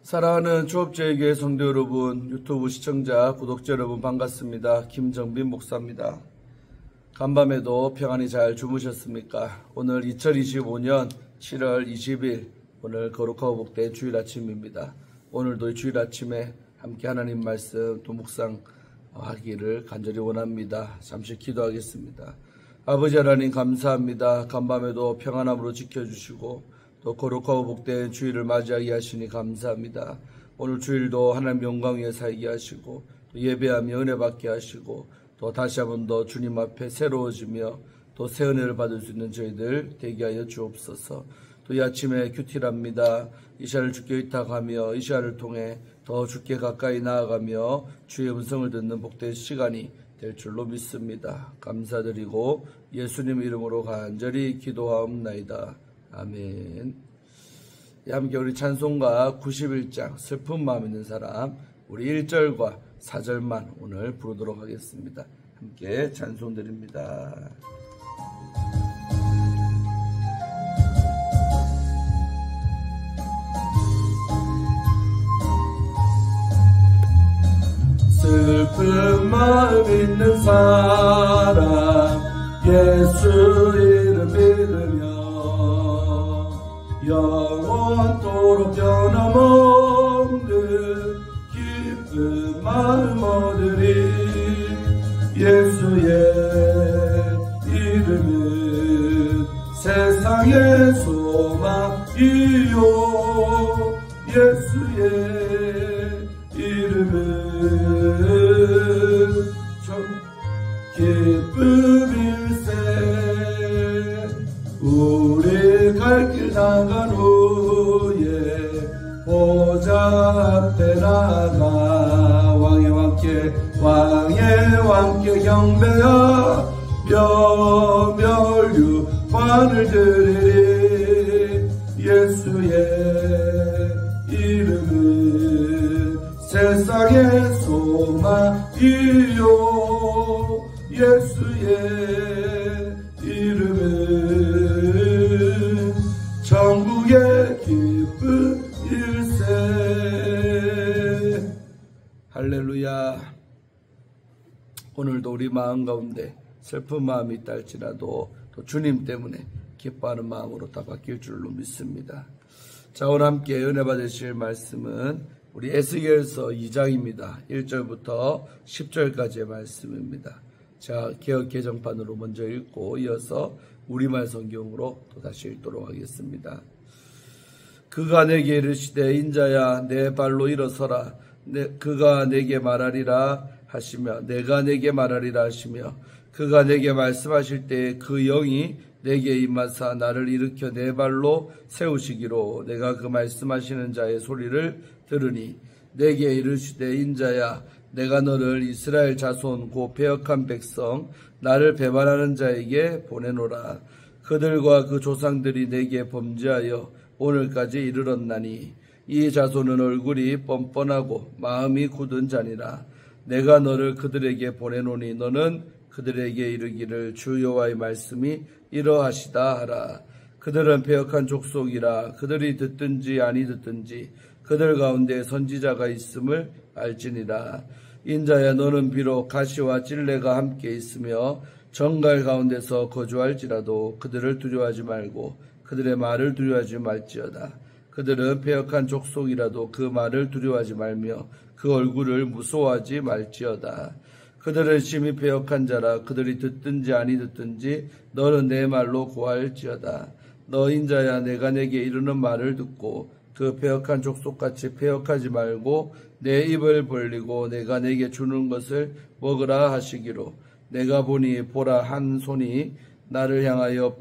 사랑하는 초업제교회 성도 여러분, 유튜브 시청자, 구독자 여러분 반갑습니다. 김정빈 목사입니다. 간밤에도 평안히 잘 주무셨습니까? 오늘 2025년 7월 20일 오늘 거룩하고 복된 주일 아침입니다. 오늘도 주일 아침에 함께 하나님 말씀 또 묵상하기를 간절히 원합니다. 잠시 기도하겠습니다. 아버지 하나님 감사합니다. 간밤에도 평안함으로 지켜주시고 또 거룩하고 복된 주일을 맞이하게 하시니 감사합니다. 오늘 주일도 하나님 영광 위에 살게 하시고 또 예배하며 은혜 받게 하시고 또 다시 한 번 더 주님 앞에 새로워지며 또 새 은혜를 받을 수 있는 저희들 되게 하여 주옵소서. 또 이 아침에 큐티랍니다. 이 시간을 주께 의탁하며 이 시간을 통해 더 주께 가까이 나아가며 주의 음성을 듣는 복된 시간이 될 줄로 믿습니다. 감사드리고 예수님 이름으로 간절히 기도하옵나이다. 아멘. 함께 우리 찬송가 91장 슬픈 마음 있는 사람 우리 1절과 4절만 오늘 부르도록 하겠습니다. 함께 찬송 드립니다. 슬픈 마음 있는 사람 예수 이름 믿으며 영원토록 변함없는 기쁜 마음 얻으리. 예수의 이름은 세상의 소망이요 예수의 이름은 기쁨일세. 우리 갈 길 나간 후에 보좌 앞에 나가 왕의 왕께 경배하며 멸류관을 드리리. 예수의 이름은 세상의 소망이요 예수의 이름은 천국의 기쁨일세. 할렐루야. 오늘도 우리 마음 가운데 슬픈 마음이 있다 할지라도 또 주님 때문에 기뻐하는 마음으로 다 바뀔 줄로 믿습니다. 자, 오늘 함께 은혜 받으실 말씀은 우리 에스겔서 2장입니다. 1절부터 10절까지의 말씀입니다. 자, 개역 개정판으로 먼저 읽고 이어서 우리말 성경으로 또 다시 읽도록 하겠습니다. 그가 내게 이르시되 인자야 내 발로 일어서라. 그가 내게 말하리라 하시며 내가 내게 말하리라 하시며 그가 내게 말씀하실 때에 그 영이 내게 임하사 나를 일으켜 내 발로 세우시기로 내가 그 말씀하시는 자의 소리를 들으니 내게 이르시되 인자야 내가 너를 이스라엘 자손 곧 배역한 백성 나를 배반하는 자에게 보내노라. 그들과 그 조상들이 내게 범죄하여 오늘까지 이르렀나니 이 자손은 얼굴이 뻔뻔하고 마음이 굳은 자니라. 내가 너를 그들에게 보내노니 너는 그들에게 이르기를 주 여호와의 말씀이 이러하시다 하라. 그들은 배역한 족속이라. 그들이 듣든지 아니 듣든지 그들 가운데 선지자가 있음을 알지니라. 인자야 너는 비록 가시와 찔레가 함께 있으며 정갈 가운데서 거주할지라도 그들을 두려워하지 말고 그들의 말을 두려워하지 말지어다. 그들은 배역한 족속이라도 그 말을 두려워하지 말며 그 얼굴을 무서워하지 말지어다. 그들은 심히 배역한 자라. 그들이 듣든지 아니 듣든지 너는 내 말로 고할지어다. 너 인자야 내가 내게 이르는 말을 듣고 그 배역한 족속같이 배역하지 말고 내 입을 벌리고 내가 내게 주는 것을 먹으라 하시기로. 내가 보니 보라 한 손이 나를 향하여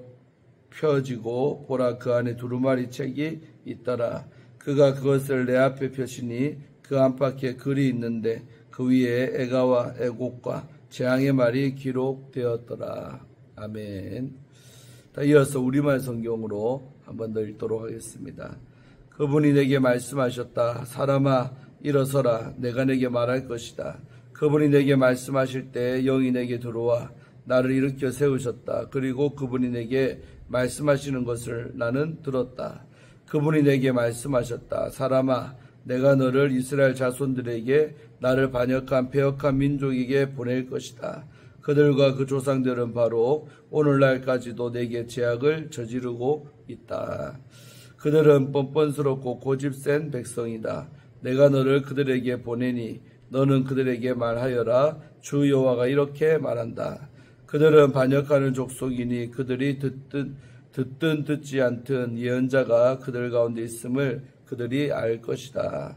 펴지고 보라 그 안에 두루마리 책이 있더라. 그가 그것을 내 앞에 펴시니 그 안팎에 글이 있는데 그 위에 애가와 애곡과 재앙의 말이 기록되었더라. 아멘. 다 이어서 우리말 성경으로 한 번 더 읽도록 하겠습니다. 그분이 내게 말씀하셨다. 사람아 일어서라. 내가 내게 말할 것이다. 그분이 내게 말씀하실 때 영이 내게 들어와 나를 일으켜 세우셨다. 그리고 그분이 내게 말씀하시는 것을 나는 들었다. 그분이 내게 말씀하셨다. 사람아 내가 너를 이스라엘 자손들에게 나를 반역한 패역한 민족에게 보낼 것이다. 그들과 그 조상들은 바로 오늘날까지도 내게 죄악을 저지르고 있다. 그들은 뻔뻔스럽고 고집센 백성이다. 내가 너를 그들에게 보내니 너는 그들에게 말하여라. 주 여호와가 이렇게 말한다. 그들은 반역하는 족속이니 그들이 듣든 듣지 않든 예언자가 그들 가운데 있음을 그들이 알 것이다.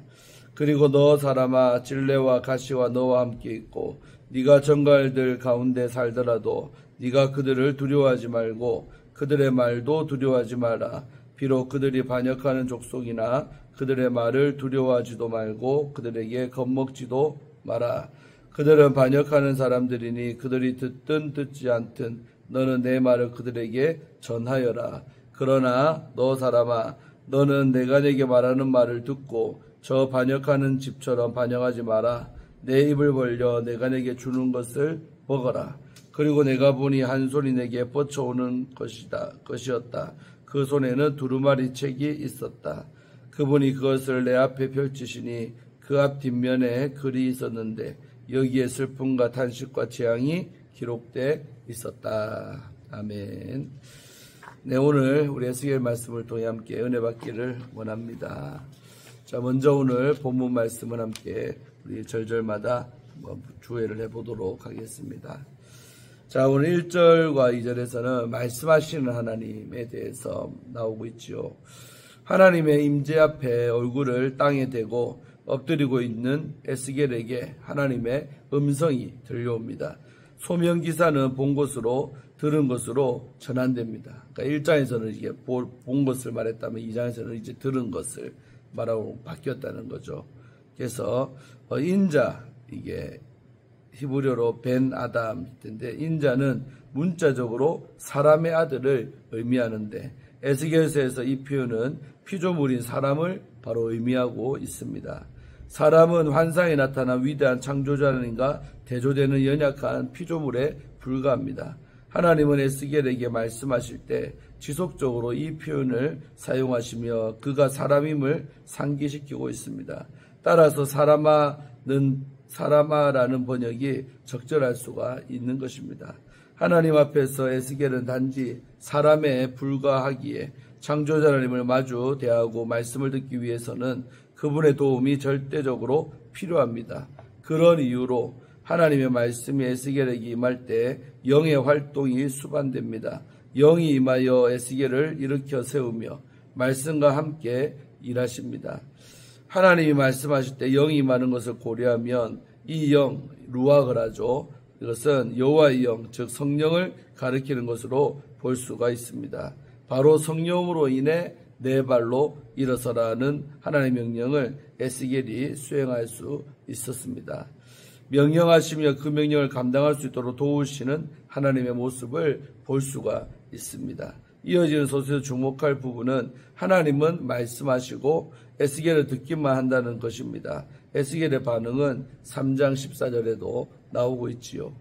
그리고 너 사람아, 질레와 가시와 너와 함께 있고 네가 정갈들 가운데 살더라도 네가 그들을 두려워하지 말고 그들의 말도 두려워하지 마라. 비록 그들이 반역하는 족속이나 그들의 말을 두려워하지도 말고 그들에게 겁먹지도 마라. 그들은 반역하는 사람들이니 그들이 듣든 듣지 않든 너는 내 말을 그들에게 전하여라. 그러나 너 사람아, 너는 내가 내게 말하는 말을 듣고 저 반역하는 집처럼 반역하지 마라. 내 입을 벌려 내가 내게 주는 것을 먹어라. 그리고 내가 보니 한 손이 내게 뻗쳐오는 것이었다. 그 손에는 두루마리 책이 있었다. 그분이 그것을 내 앞에 펼치시니 그 앞 뒷면에 글이 있었는데 여기에 슬픔과 탄식과 재앙이 기록돼 있었다. 아멘. 네, 오늘 우리 에스겔 말씀을 통해 함께 은혜 받기를 원합니다. 자, 먼저 오늘 본문 말씀을 함께 우리 절절마다 주의를 해보도록 하겠습니다. 자, 오늘 1절과 2절에서는 말씀하시는 하나님에 대해서 나오고 있지요. 하나님의 임재 앞에 얼굴을 땅에 대고 엎드리고 있는 에스겔에게 하나님의 음성이 들려옵니다. 소명기사는 본 것으로 들은 것으로 전환됩니다. 그러니까 1장에서는 이게 본 것을 말했다면 2장에서는 이제 들은 것을 말하고 바뀌었다는 거죠. 그래서 인자, 이게 히브리어로 벤 아담인데 인자는 문자적으로 사람의 아들을 의미하는데 에스겔서에서 이 표현은 피조물인 사람을 바로 의미하고 있습니다. 사람은 환상에 나타난 위대한 창조자님과 대조되는 연약한 피조물에 불과합니다. 하나님은 에스겔에게 말씀하실 때 지속적으로 이 표현을 사용하시며 그가 사람임을 상기시키고 있습니다. 따라서 사람아라는 번역이 적절할 수가 있는 것입니다. 하나님 앞에서 에스겔은 단지 사람에 불과하기에 창조자 하나님을 마주 대하고 말씀을 듣기 위해서는 그분의 도움이 절대적으로 필요합니다. 그런 이유로 하나님의 말씀이 에스겔에게 임할 때 영의 활동이 수반됩니다. 영이 임하여 에스겔을 일으켜 세우며 말씀과 함께 일하십니다. 하나님이 말씀하실 때 영이 임하는 것을 고려하면 이 영, 루아흐를 하죠. 이것은 여호와의 영, 즉 성령을 가리키는 것으로 볼 수가 있습니다. 바로 성령으로 인해 네 발로 일어서라는 하나님의 명령을 에스겔이 수행할 수 있었습니다. 명령하시며 그 명령을 감당할 수 있도록 도우시는 하나님의 모습을 볼 수가 있습니다. 이어지는 소설에서 주목할 부분은 하나님은 말씀하시고 에스겔을 듣기만 한다는 것입니다. 에스겔의 반응은 3장 14절에도 나오고 있지요.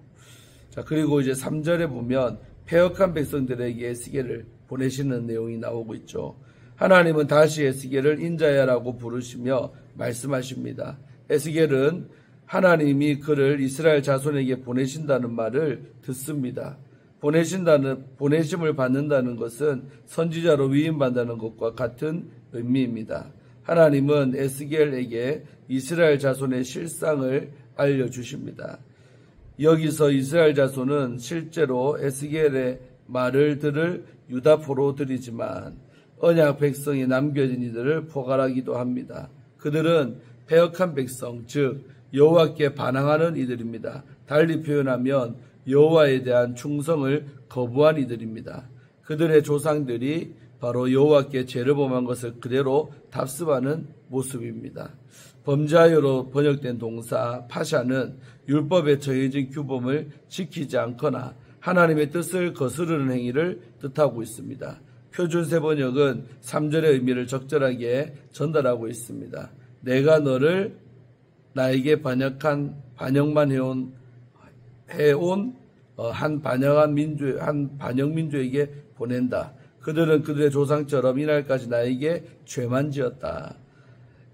자, 그리고 이제 3절에 보면 패역한 백성들에게 에스겔을 보내시는 내용이 나오고 있죠. 하나님은 다시 에스겔을 인자야라고 부르시며 말씀하십니다. 에스겔은 하나님이 그를 이스라엘 자손에게 보내신다는 말을 듣습니다. 보내심을 받는다는 것은 선지자로 위임받는다는 것과 같은 의미입니다. 하나님은 에스겔에게 이스라엘 자손의 실상을 알려주십니다. 여기서 이스라엘 자손은 실제로 에스겔의 말을 들을 유다 포로들이지만 언약 백성이 남겨진 이들을 포괄하기도 합니다. 그들은 패역한 백성, 즉 여호와께 반항하는 이들입니다. 달리 표현하면 여호와에 대한 충성을 거부한 이들입니다. 그들의 조상들이 바로 여호와께 죄를 범한 것을 그대로 답습하는 모습입니다. 범죄하여로 번역된 동사 파샤는 율법에 정해진 규범을 지키지 않거나 하나님의 뜻을 거스르는 행위를 뜻하고 있습니다. 표준세 번역은 3절의 의미를 적절하게 전달하고 있습니다. 내가 너를 나에게 반역만 해온 한 반역 민족에게 보낸다. 그들은 그들의 조상처럼 이날까지 나에게 죄만 지었다.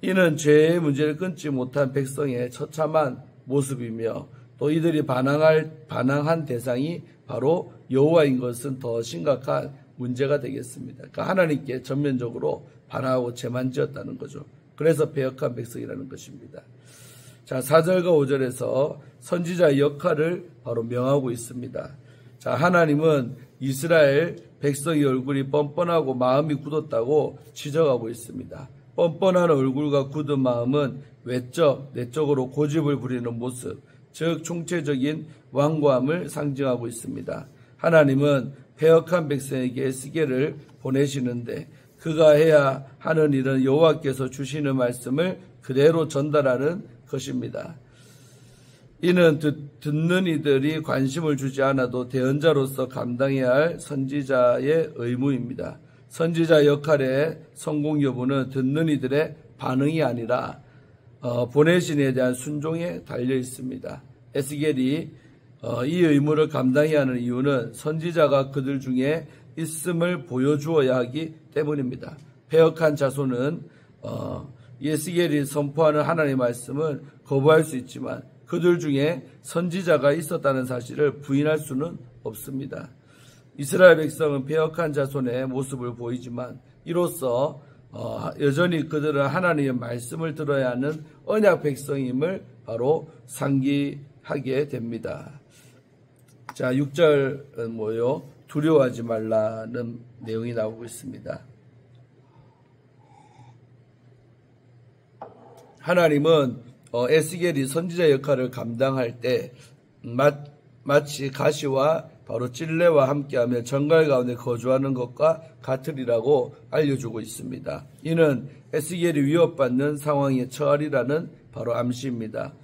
이는 죄의 문제를 끊지 못한 백성의 처참한 모습이며 또 이들이 반항한 대상이 바로 여호와인 것은 더 심각한 문제가 되겠습니다. 그러니까 하나님께 전면적으로 반항하고 죄만 지었다는 거죠. 그래서 패역한 백성이라는 것입니다. 자, 4절과 5절에서 선지자의 역할을 바로 명하고 있습니다. 자, 하나님은 이스라엘 백성의 얼굴이 뻔뻔하고 마음이 굳었다고 지적하고 있습니다. 뻔뻔한 얼굴과 굳은 마음은 외적, 내적으로 고집을 부리는 모습, 즉 총체적인 완고함을 상징하고 있습니다. 하나님은 패역한 백성에게 에스겔을 보내시는데 그가 해야 하는 일은 여호와께서 주시는 말씀을 그대로 전달하는 것입니다. 이는 듣는 이들이 관심을 주지 않아도 대언자로서 감당해야 할 선지자의 의무입니다. 선지자 역할의 성공 여부는 듣는 이들의 반응이 아니라 보내신 이에 대한 순종에 달려 있습니다. 에스겔이 이 의무를 감당해야 하는 이유는 선지자가 그들 중에 있음을 보여주어야 하기 때문입니다. 패역한 자손은 에스겔이 선포하는 하나님의 말씀을 거부할 수 있지만 그들 중에 선지자가 있었다는 사실을 부인할 수는 없습니다. 이스라엘 백성은 패역한 자손의 모습을 보이지만 이로써 여전히 그들은 하나님의 말씀을 들어야 하는 언약 백성임을 바로 상기하게 됩니다. 자, 6절 뭐요? 두려워하지 말라는 내용이 나오고 있습니다. 하나님은 에스겔이 선지자 역할을 감당할 때 마치 가시와 바로 찔레와 함께하며 정갈 가운데 거주하는 것과 같으리라고 알려주고 있습니다. 이는 에스겔이 위협받는 상황에 처하리라는 바로 암시입니다.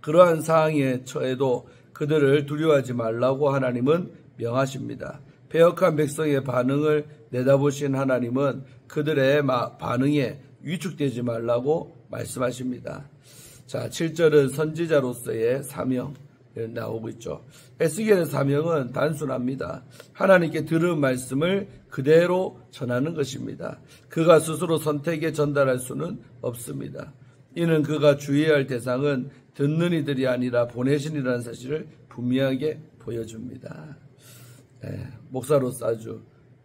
그러한 상황에 처해도 그들을 두려워하지 말라고 하나님은 명하십니다. 패역한 백성의 반응을 내다보신 하나님은 그들의 반응에 위축되지 말라고 말씀하십니다. 자, 7절은 선지자로서의 사명 나오고 있죠. 에스겔의 사명은 단순합니다. 하나님께 들은 말씀을 그대로 전하는 것입니다. 그가 스스로 선택에 전달할 수는 없습니다. 이는 그가 주의해야 할 대상은 듣는 이들이 아니라 보내신 이라는 사실을 분명하게 보여줍니다. 목사로서 아주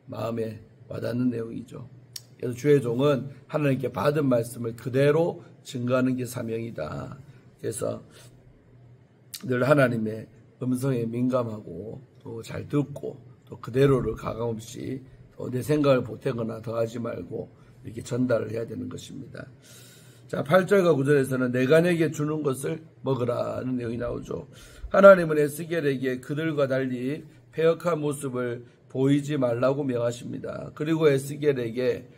마음에 와닿는 내용이죠. 그래서 주의 종은 하나님께 받은 말씀을 그대로 증거하는 게 사명이다. 그래서 늘 하나님의 음성에 민감하고 또 잘 듣고 또 그대로를 가감없이 내 생각을 보태거나 더하지 말고 이렇게 전달을 해야 되는 것입니다. 자, 8절과 9절에서는 내가 내게 주는 것을 먹으라는 내용이 나오죠. 하나님은 에스겔에게 그들과 달리 패역한 모습을 보이지 말라고 명하십니다. 그리고 에스겔에게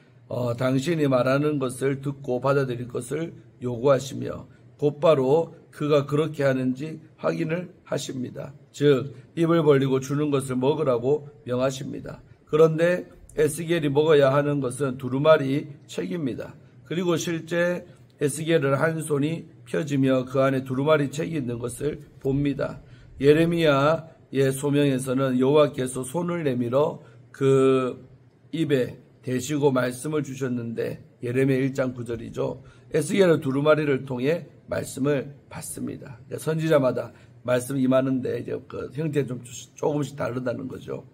당신이 말하는 것을 듣고 받아들일 것을 요구하시며 곧바로 그가 그렇게 하는지 확인을 하십니다. 즉 입을 벌리고 주는 것을 먹으라고 명하십니다. 그런데 에스겔이 먹어야 하는 것은 두루마리 책입니다. 그리고 실제 에스겔은 한 손이 펴지며 그 안에 두루마리 책이 있는 것을 봅니다. 예레미야의 소명에서는 여호와께서 손을 내밀어 그 입에 대시고 말씀을 주셨는데 예레미야 1장 9절이죠. 에스겔은 두루마리를 통해 말씀을 받습니다. 선지자마다 말씀이 임하는데 이제 그 형태가 조금씩 다르다는 거죠.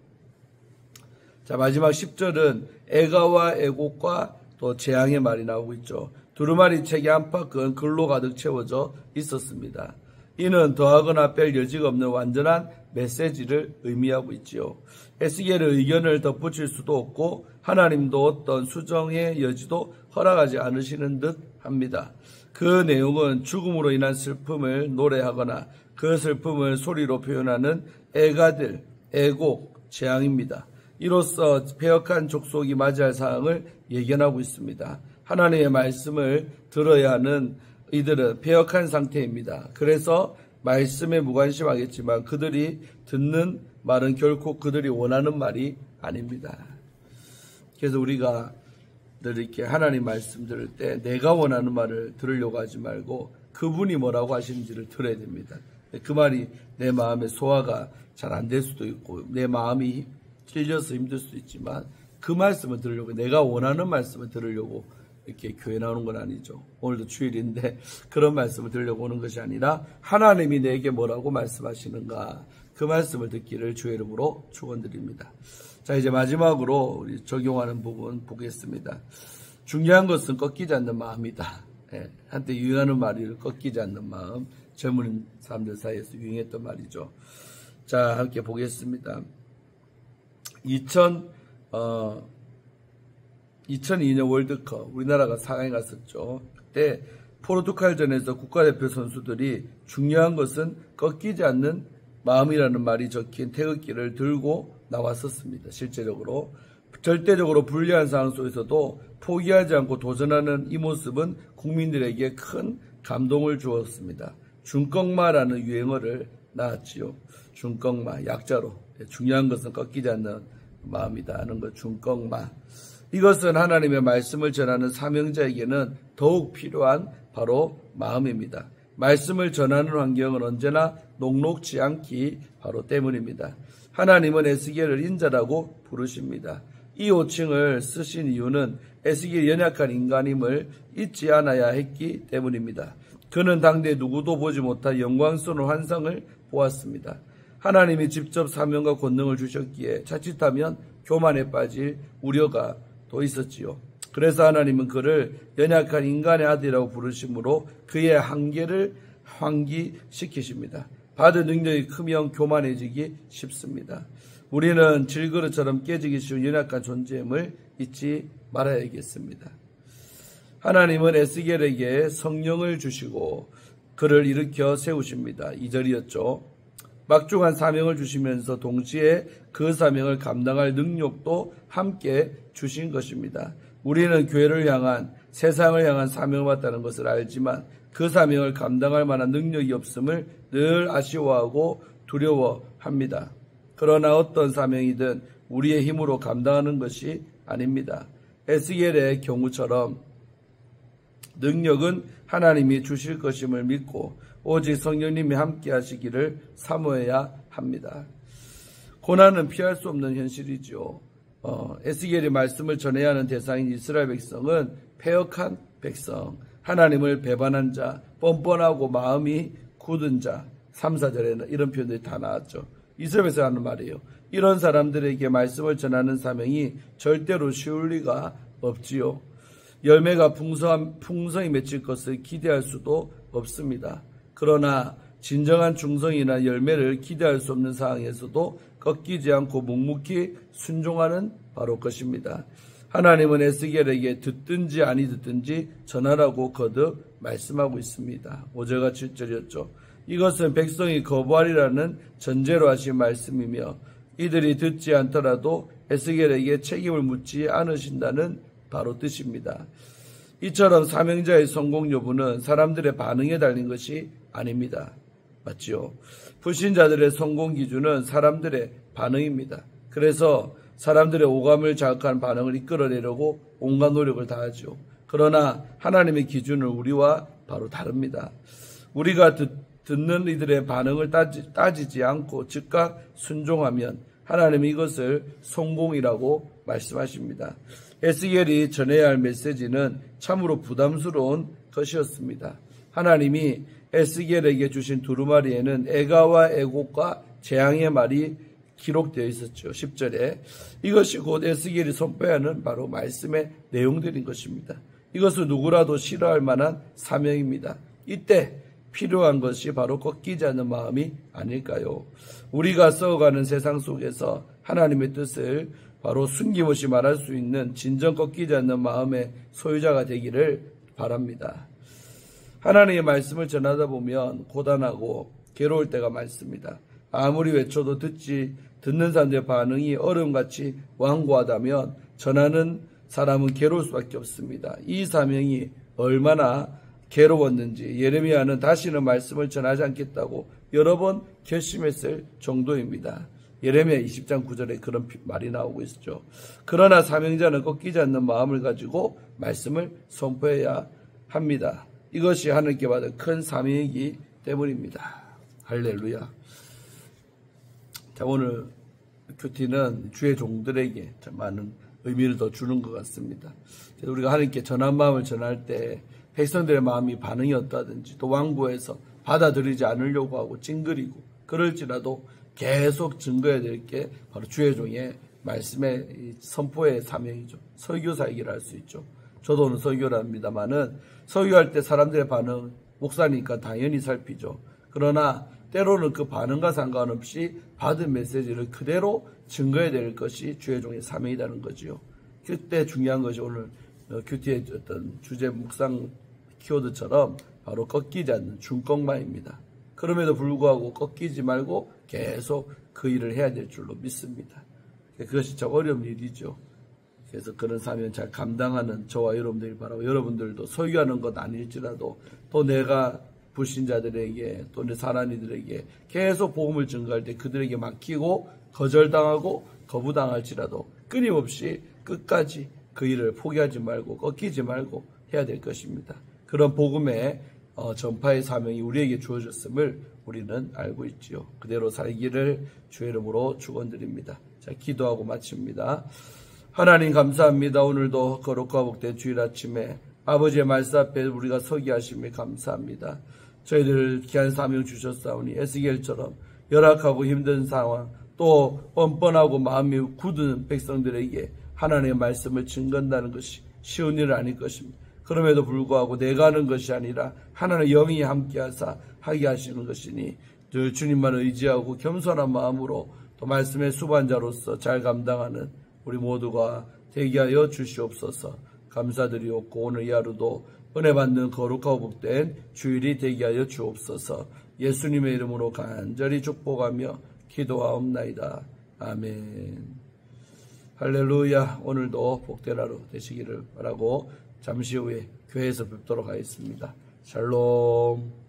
자, 마지막 10절은 애가와 애곡과 또 재앙의 말이 나오고 있죠. 두루마리 책의 안팎은 글로 가득 채워져 있었습니다. 이는 더하거나 뺄 여지가 없는 완전한 메시지를 의미하고 있지요. 에스겔의 의견을 덧붙일 수도 없고 하나님도 어떤 수정의 여지도 허락하지 않으시는 듯 합니다. 그 내용은 죽음으로 인한 슬픔을 노래하거나 그 슬픔을 소리로 표현하는 애가들, 애곡, 재앙입니다. 이로써 패역한 족속이 맞이할 사항을 예견하고 있습니다. 하나님의 말씀을 들어야 하는 이들은 패역한 상태입니다. 그래서 말씀에 무관심하겠지만 그들이 듣는 말은 결코 그들이 원하는 말이 아닙니다. 그래서 우리가 늘 이렇게 하나님 말씀 들을 때 내가 원하는 말을 들으려고 하지 말고 그분이 뭐라고 하시는지를 들어야 됩니다. 그 말이 내 마음에 소화가 잘 안 될 수도 있고 내 마음이 찔려서 힘들 수도 있지만 그 말씀을 들으려고 내가 원하는 말씀을 들으려고 이렇게 교회 나오는 건 아니죠. 오늘도 주일인데 그런 말씀을 들려고 오는 것이 아니라 하나님이 내게 뭐라고 말씀하시는가, 그 말씀을 듣기를 주의 이름으로 축원드립니다. 자, 이제 마지막으로 우리 적용하는 부분 보겠습니다. 중요한 것은 꺾이지 않는 마음이다. 한때 유행하는 말이 꺾이지 않는 마음, 젊은 사람들 사이에서 유행했던 말이죠. 자, 함께 보겠습니다. 2002년 월드컵 우리나라가 4강에 갔었죠. 그때 포르투갈전에서 국가대표 선수들이 중요한 것은 꺾이지 않는 마음이라는 말이 적힌 태극기를 들고 나왔었습니다. 실제적으로 절대적으로 불리한 상황 속에서도 포기하지 않고 도전하는 이 모습은 국민들에게 큰 감동을 주었습니다. 중꺾마라는 유행어를 낳았지요. 중꺾마, 약자로 중요한 것은 꺾이지 않는 마음이다 하는 것, 중꺾마. 이것은 하나님의 말씀을 전하는 사명자에게는 더욱 필요한 바로 마음입니다. 말씀을 전하는 환경은 언제나 녹록지 않기 바로 때문입니다. 하나님은 에스겔을 인자라고 부르십니다. 이 호칭을 쓰신 이유는 에스겔이 연약한 인간임을 잊지 않아야 했기 때문입니다. 그는 당대 누구도 보지 못한 영광스러운 환상을 보았습니다. 하나님이 직접 사명과 권능을 주셨기에 자칫하면 교만에 빠질 우려가 또 있었지요. 그래서 하나님은 그를 연약한 인간의 아들이라고 부르심으로 그의 한계를 환기시키십니다. 받은 능력이 크면 교만해지기 쉽습니다. 우리는 질그릇처럼 깨지기 쉬운 연약한 존재임을 잊지 말아야겠습니다. 하나님은 에스겔에게 성령을 주시고 그를 일으켜 세우십니다. 2절이었죠. 막중한 사명을 주시면서 동시에 그 사명을 감당할 능력도 함께 주신 것입니다. 우리는 교회를 향한, 세상을 향한 사명을 받다는 것을 알지만 그 사명을 감당할 만한 능력이 없음을 늘 아쉬워하고 두려워합니다. 그러나 어떤 사명이든 우리의 힘으로 감당하는 것이 아닙니다. 에스겔의 경우처럼 능력은 하나님이 주실 것임을 믿고 오직 성령님이 함께 하시기를 사모해야 합니다. 고난은 피할 수 없는 현실이죠. 에스겔이 말씀을 전해야 하는 대상인 이스라엘 백성은 패역한 백성, 하나님을 배반한 자, 뻔뻔하고 마음이 굳은 자, 3, 4절에는 이런 표현들이 다 나왔죠. 이스라엘에서 하는 말이에요. 이런 사람들에게 말씀을 전하는 사명이 절대로 쉬울 리가 없지요. 열매가 풍성히 맺힐 것을 기대할 수도 없습니다. 그러나 진정한 중성이나 열매를 기대할 수 없는 상황에서도 꺾이지 않고 묵묵히 순종하는 바로 것입니다. 하나님은 에스겔에게 듣든지 아니 듣든지 전하라고 거듭 말씀하고 있습니다. 5절과 7절이었죠. 이것은 백성이 거부하리라는 전제로 하신 말씀이며 이들이 듣지 않더라도 에스겔에게 책임을 묻지 않으신다는 바로 뜻입니다. 이처럼 사명자의 성공 여부는 사람들의 반응에 달린 것이 아닙니다. 맞죠? 불신자들의 성공 기준은 사람들의 반응입니다. 그래서 사람들의 오감을 자극하는 반응을 이끌어내려고 온갖 노력을 다하죠. 그러나 하나님의 기준은 우리와 바로 다릅니다. 우리가 듣는 이들의 반응을 따지지 않고 즉각 순종하면 하나님이 이것을 성공이라고 말씀하십니다. 에스겔이 전해야 할 메시지는 참으로 부담스러운 것이었습니다. 하나님이 에스겔에게 주신 두루마리에는 애가와 애곡과 재앙의 말이 기록되어 있었죠. 10절에 이것이 곧 에스겔이 선포해야 하는 바로 말씀의 내용들인 것입니다. 이것은 누구라도 싫어할 만한 사명입니다. 이때 필요한 것이 바로 꺾이지 않는 마음이 아닐까요? 우리가 써가는 세상 속에서 하나님의 뜻을 바로 숨김없이 말할 수 있는 진정 꺾이지 않는 마음의 소유자가 되기를 바랍니다. 하나님의 말씀을 전하다 보면 고단하고 괴로울 때가 많습니다. 아무리 외쳐도 듣는 사람들의 반응이 얼음같이 완고하다면 전하는 사람은 괴로울 수밖에 없습니다. 이 사명이 얼마나 괴로웠는지 예레미야는 다시는 말씀을 전하지 않겠다고 여러 번 결심했을 정도입니다. 예레미야 20장 9절에 그런 말이 나오고 있죠. 그러나 사명자는 꺾이지 않는 마음을 가지고 말씀을 선포해야 합니다. 이것이 하나님께 받은 큰 사명이기 때문입니다. 할렐루야. 자, 오늘 큐티는 주의 종들에게 참 많은 의미를 더 주는 것 같습니다. 그래서 우리가 하나님께 전한 마음을 전할 때 백성들의 마음이 반응이 어떠하든지 또 완고해서 받아들이지 않으려고 하고 찡그리고 그럴지라도 계속 증거해야 될 게 바로 주의 종의 말씀의 선포의 사명이죠. 설교사이기를 할 수 있죠. 저도 오늘 설교를 합니다만은 설교할 때 사람들의 반응 목사니까 당연히 살피죠. 그러나 때로는 그 반응과 상관없이 받은 메시지를 그대로 증거해야 될 것이 주의 종의 사명이라는 거지요. 그때 중요한 것이 오늘 큐티의 어떤 주제 묵상 키워드처럼 바로 꺾이지 않는 중꺾마입니다. 그럼에도 불구하고 꺾이지 말고 계속 그 일을 해야 될 줄로 믿습니다. 그것이 참 어려운 일이죠. 그래서 그런 사명 잘 감당하는 저와 여러분들이 바라고 여러분들도 설교하는 것 아닐지라도 또 내가 불신자들에게 또 내 사랑이들에게 계속 복음을 증거할 때 그들에게 막히고 거절당하고 거부당할지라도 끊임없이 끝까지 그 일을 포기하지 말고 꺾이지 말고 해야 될 것입니다. 그런 복음의 전파의 사명이 우리에게 주어졌음을 우리는 알고 있지요. 그대로 살기를 주의 이름으로 축원드립니다. 자, 기도하고 마칩니다. 하나님 감사합니다. 오늘도 거룩하고 복된 주일 아침에 아버지의 말씀 앞에 우리가 서게 하심에 감사합니다. 저희들 귀한 사명 주셨사오니 에스겔처럼 열악하고 힘든 상황 또 뻔뻔하고 마음이 굳은 백성들에게 하나님의 말씀을 증거한다는 것이 쉬운 일은 아닐 것입니다. 그럼에도 불구하고 내가 하는 것이 아니라 하나님의 영이 함께하사 하게 하시는 것이니 늘 주님만 의지하고 겸손한 마음으로 또 말씀의 수반자로서 잘 감당하는 우리 모두가 되게 하여 주시옵소서. 감사드리옵고 오늘 이 하루도 은혜 받는 거룩하고 복된 주일이 되게 하여 주옵소서. 예수님의 이름으로 간절히 축복하며 기도하옵나이다. 아멘. 할렐루야. 오늘도 복된 하루 되시기를 바라고 잠시 후에 교회에서 뵙도록 하겠습니다. 샬롬.